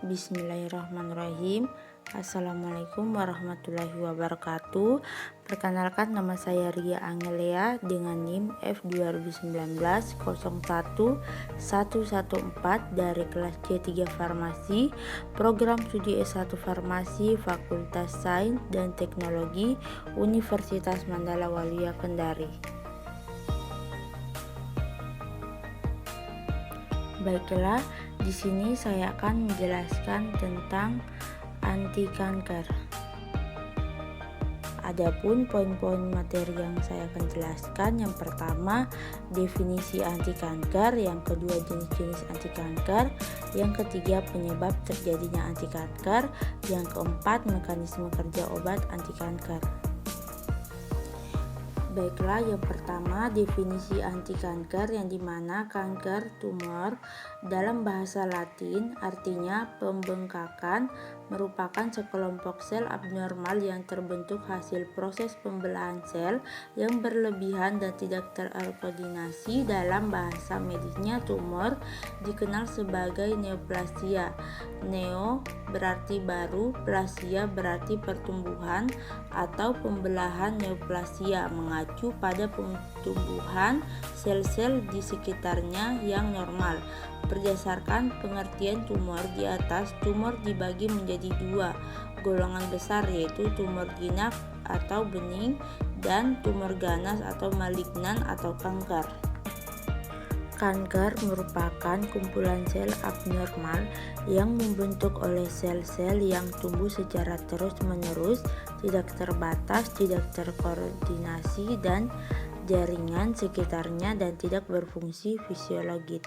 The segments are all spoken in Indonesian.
Bismillahirrahmanirrahim. Assalamualaikum warahmatullahi wabarakatuh. Perkenalkan, nama saya Ria Angelea dengan NIM F2019-01-114 dari kelas C3 Farmasi, Program Studi S1 Farmasi, Fakultas Sains dan Teknologi, Universitas Mandala Walia Kendari. Baiklah, di sini saya akan menjelaskan tentang anti kanker. Adapun poin-poin materi yang saya akan jelaskan, yang pertama definisi anti kanker, yang kedua jenis-jenis anti kanker, yang ketiga penyebab terjadinya anti kanker, yang keempat mekanisme kerja obat anti kanker. Baiklah, yang pertama definisi anti kanker, yang dimana kanker tumor dalam bahasa Latin artinya pembengkakan, merupakan sekelompok sel abnormal yang terbentuk hasil proses pembelahan sel yang berlebihan dan tidak terkoordinasi. Dalam bahasa medisnya, tumor dikenal sebagai neoplasia. Neo berarti baru, plasia berarti pertumbuhan atau pembelahan. Neoplasia mengacu pada pertumbuhan sel-sel di sekitarnya yang normal. Berdasarkan pengertian tumor di atas, tumor dibagi menjadi dua golongan besar, yaitu tumor jinak atau bening dan tumor ganas atau malignan atau kanker. Kanker merupakan kumpulan sel abnormal yang membentuk oleh sel-sel yang tumbuh secara terus-menerus, tidak terbatas, tidak terkoordinasi dan jaringan sekitarnya, dan tidak berfungsi fisiologis.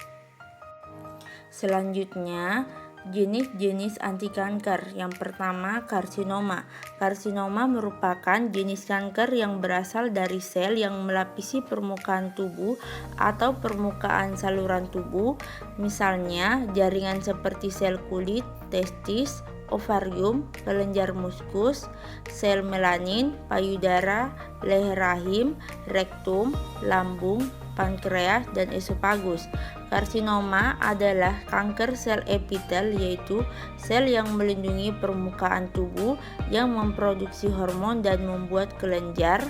Selanjutnya, jenis-jenis anti kanker. Yang pertama, karsinoma. Karsinoma merupakan jenis kanker yang berasal dari sel yang melapisi permukaan tubuh atau permukaan saluran tubuh, misalnya jaringan seperti sel kulit, testis, ovarium, kelenjar muskus, sel melanin, payudara, leher rahim, rektum, lambung, pankreas, dan esofagus. Karsinoma adalah kanker sel epitel, yaitu sel yang melindungi permukaan tubuh yang memproduksi hormon dan membuat kelenjar.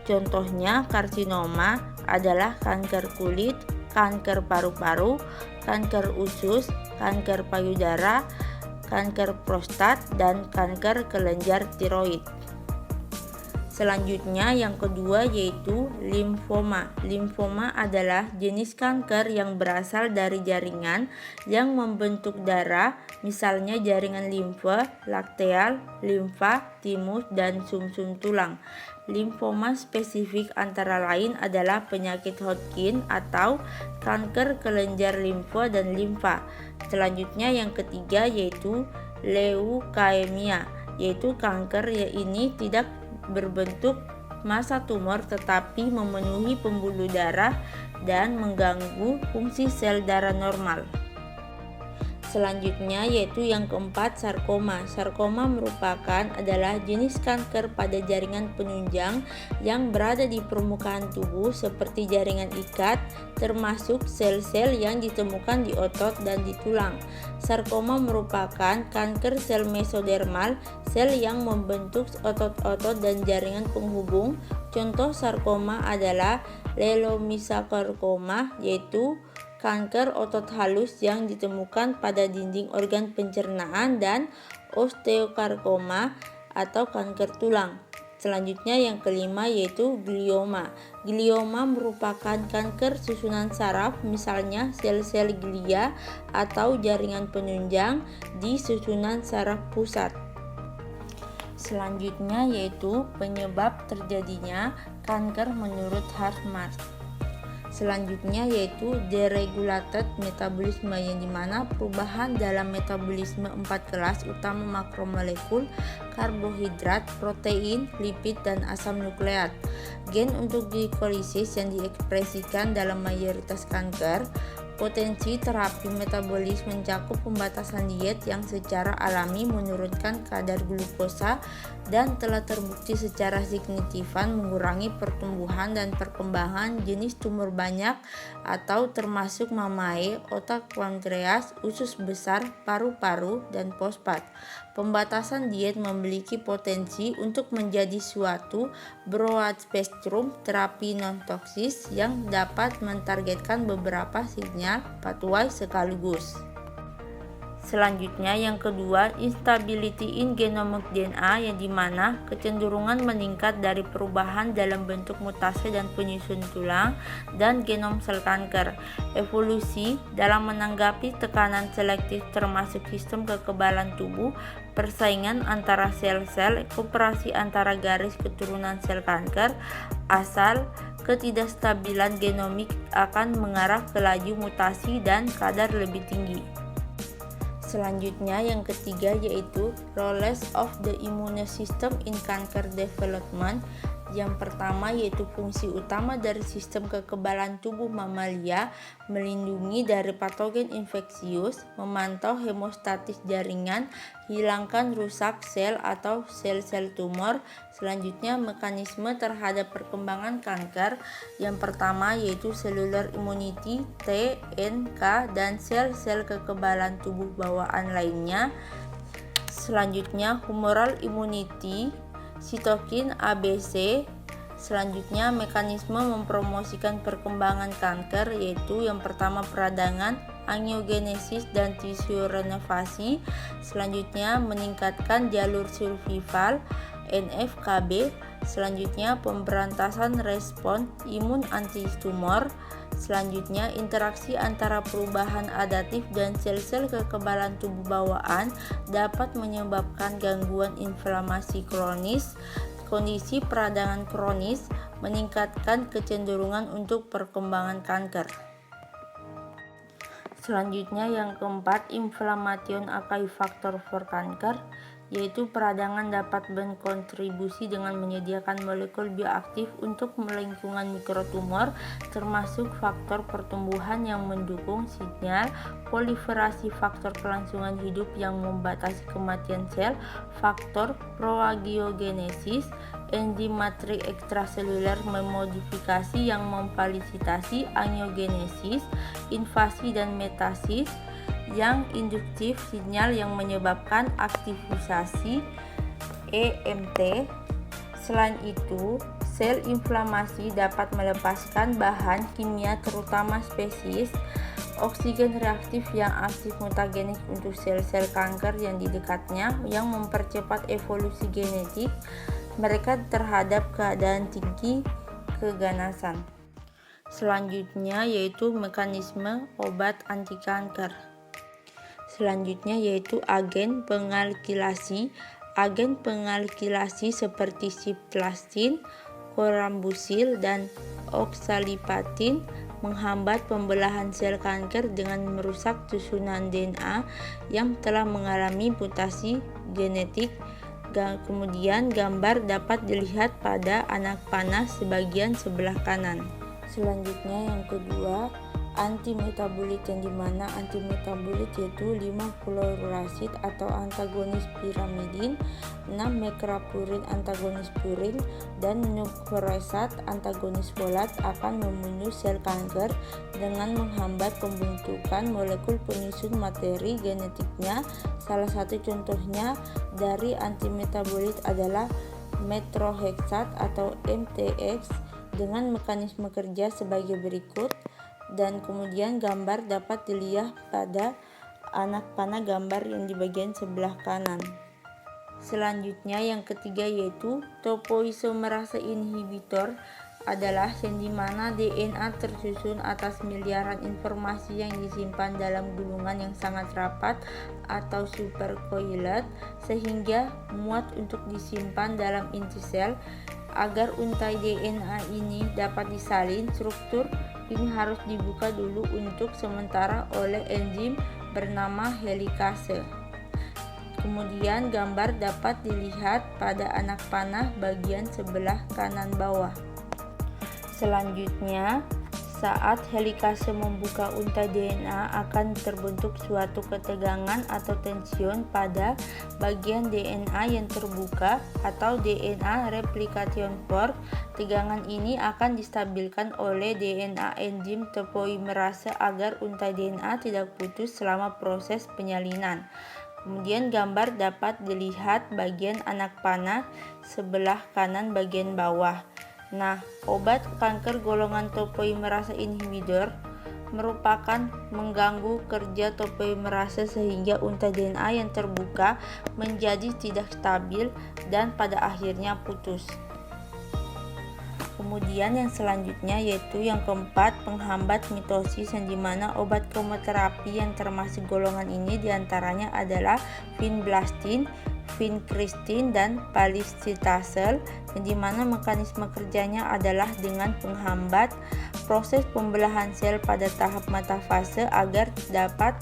Contohnya karsinoma adalah kanker kulit, kanker paru-paru, kanker usus, kanker payudara, kanker prostat, dan kanker kelenjar tiroid. Selanjutnya, yang kedua yaitu limfoma. Limfoma adalah jenis kanker yang berasal dari jaringan yang membentuk darah, misalnya jaringan limfe, lakteal, limfa, timus, dan sumsum tulang. Limfoma spesifik antara lain adalah penyakit Hodgkin atau kanker kelenjar limfe dan limfa. Selanjutnya, yang ketiga yaitu leukemia, yaitu kanker ini tidak berbentuk massa tumor tetapi memenuhi pembuluh darah dan mengganggu fungsi sel darah normal. Selanjutnya yaitu yang keempat, sarkoma. Sarkoma adalah jenis kanker pada jaringan penunjang yang berada di permukaan tubuh seperti jaringan ikat, termasuk sel-sel yang ditemukan di otot dan di tulang. Sarkoma merupakan kanker sel mesodermal, sel yang membentuk otot-otot dan jaringan penghubung. Contoh sarkoma adalah leiomyosarkoma, yaitu kanker otot halus yang ditemukan pada dinding organ pencernaan, dan osteosarkoma atau kanker tulang. Selanjutnya yang kelima yaitu glioma. Glioma merupakan kanker susunan saraf, misalnya sel-sel glia atau jaringan penunjang di susunan saraf pusat. Selanjutnya yaitu penyebab terjadinya kanker menurut Hartman. Selanjutnya yaitu deregulated metabolisme, yang dimana perubahan dalam metabolisme 4 kelas utama makromolekul, karbohidrat, protein, lipid, dan asam nukleat. Gen untuk glikolisis yang diekspresikan dalam mayoritas kanker. Potensi terapi metabolis mencakup pembatasan diet yang secara alami menurunkan kadar glukosa dan telah terbukti secara signifikan mengurangi pertumbuhan dan perkembangan jenis tumor banyak atau termasuk mamae, otak pankreas, usus besar, paru-paru, dan fosfat. Pembatasan diet memiliki potensi untuk menjadi suatu broad spektrum terapi non-toksis yang dapat mentargetkan beberapa sinyal pathway sekaligus. Selanjutnya yang kedua, instability in genomic DNA, yang dimana kecenderungan meningkat dari perubahan dalam bentuk mutasi dan penyusun tulang dan genom sel kanker. Evolusi dalam menanggapi tekanan selektif termasuk sistem kekebalan tubuh, persaingan antara sel-sel, kooperasi antara garis keturunan sel kanker, asal ketidakstabilan genomik akan mengarah ke laju mutasi dan kadar lebih tinggi. Selanjutnya yang ketiga yaitu roles of the immune system in cancer development. Yang pertama yaitu fungsi utama dari sistem kekebalan tubuh mamalia melindungi dari patogen infeksius, memantau hemostatis jaringan, hilangkan rusak sel atau sel-sel tumor. Selanjutnya mekanisme terhadap perkembangan kanker. Yang pertama yaitu cellular immunity T, NK, dan sel-sel kekebalan tubuh bawaan lainnya. Selanjutnya humoral immunity sitokin ABC. Selanjutnya mekanisme mempromosikan perkembangan kanker yaitu yang pertama peradangan, angiogenesis, dan tisu renovasi. Selanjutnya meningkatkan jalur survival NFKB. Selanjutnya pemberantasan respon imun anti-tumor. Selanjutnya interaksi antara perubahan adaptif dan sel-sel kekebalan tubuh bawaan dapat menyebabkan gangguan inflamasi kronis. Kondisi peradangan kronis meningkatkan kecenderungan untuk perkembangan kanker. Selanjutnya yang keempat, inflammation a key factor for cancer, yaitu peradangan dapat berkontribusi dengan menyediakan molekul bioaktif untuk lingkungan mikrotumor, termasuk faktor pertumbuhan yang mendukung sinyal proliferasi, faktor kelangsungan hidup yang membatasi kematian sel, faktor proangiogenesis, enzim matrik ekstraseluler memodifikasi yang memfasilitasi angiogenesis, invasi dan metasis, yang induktif sinyal yang menyebabkan aktivisasi EMT. Selain itu, sel inflamasi dapat melepaskan bahan kimia terutama spesies oksigen reaktif yang aktif mutagenik untuk sel-sel kanker yang di dekatnya, yang mempercepat evolusi genetik mereka terhadap keadaan tinggi keganasan. Selanjutnya yaitu mekanisme obat anti kanker. Selanjutnya yaitu agen pengalkilasi. Agen pengalkilasi seperti siplastin, korambusil, dan oksalipatin menghambat pembelahan sel kanker dengan merusak susunan DNA yang telah mengalami mutasi genetik. Kemudian gambar dapat dilihat pada anak panah sebagian sebelah kanan. Selanjutnya yang kedua, antimetabolit, yang dimana antimetabolit yaitu 5 fluorourasid atau antagonis pirimidin, 6 mekrapurin antagonis purin, dan nucleoside antagonis folat akan membunuh sel kanker dengan menghambat pembentukan molekul penyusun materi genetiknya. Salah satu contohnya dari antimetabolit adalah methotrexate atau MTX dengan mekanisme kerja sebagai berikut. Dan kemudian gambar dapat dilihat pada anak panah gambar yang di bagian sebelah kanan. Selanjutnya yang ketiga yaitu topoisomerase inhibitor adalah yang dimana DNA tersusun atas miliaran informasi yang disimpan dalam gulungan yang sangat rapat atau supercoiled sehingga muat untuk disimpan dalam inti sel. Agar untai DNA ini dapat disalin, struktur ini harus dibuka dulu untuk sementara oleh enzim bernama helikase. Kemudian gambar dapat dilihat pada anak panah bagian sebelah kanan bawah. Selanjutnya, Saat helikase membuka untai DNA akan terbentuk suatu ketegangan atau tension pada bagian DNA yang terbuka atau DNA replication fork. Tegangan ini akan distabilkan oleh DNA enzim topoimerase agar untai DNA tidak putus selama proses penyalinan. Kemudian gambar dapat dilihat bagian anak panah sebelah kanan bagian bawah. Nah, obat kanker golongan topoimerase inhibitor merupakan mengganggu kerja topoimerase sehingga untai DNA yang terbuka menjadi tidak stabil dan pada akhirnya putus. Kemudian yang selanjutnya yaitu yang keempat, penghambat mitosis, yang dimana obat kemoterapi yang termasuk golongan ini diantaranya adalah vinblastine, vincristin, dan paclitaxel, yang dimana mekanisme kerjanya adalah dengan penghambat proses pembelahan sel pada tahap metafase agar dapat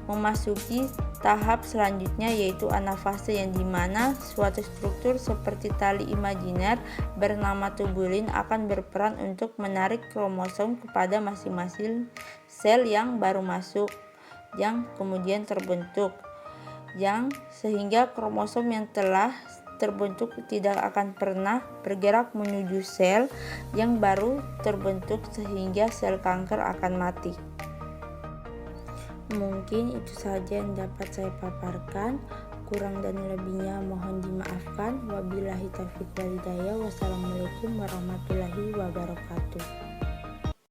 memasuki tahap selanjutnya yaitu anafase, yang dimana suatu struktur seperti tali imajiner bernama tubulin akan berperan untuk menarik kromosom kepada masing-masing sel yang baru masuk yang kemudian terbentuk, yang sehingga kromosom yang telah terbentuk tidak akan pernah bergerak menuju sel yang baru terbentuk sehingga sel kanker akan mati. Mungkin itu saja yang dapat saya paparkan. Kurang dan lebihnya mohon dimaafkan. Wabillahi taufiq wal hidayah. Wassalamualaikum warahmatullahi wabarakatuh.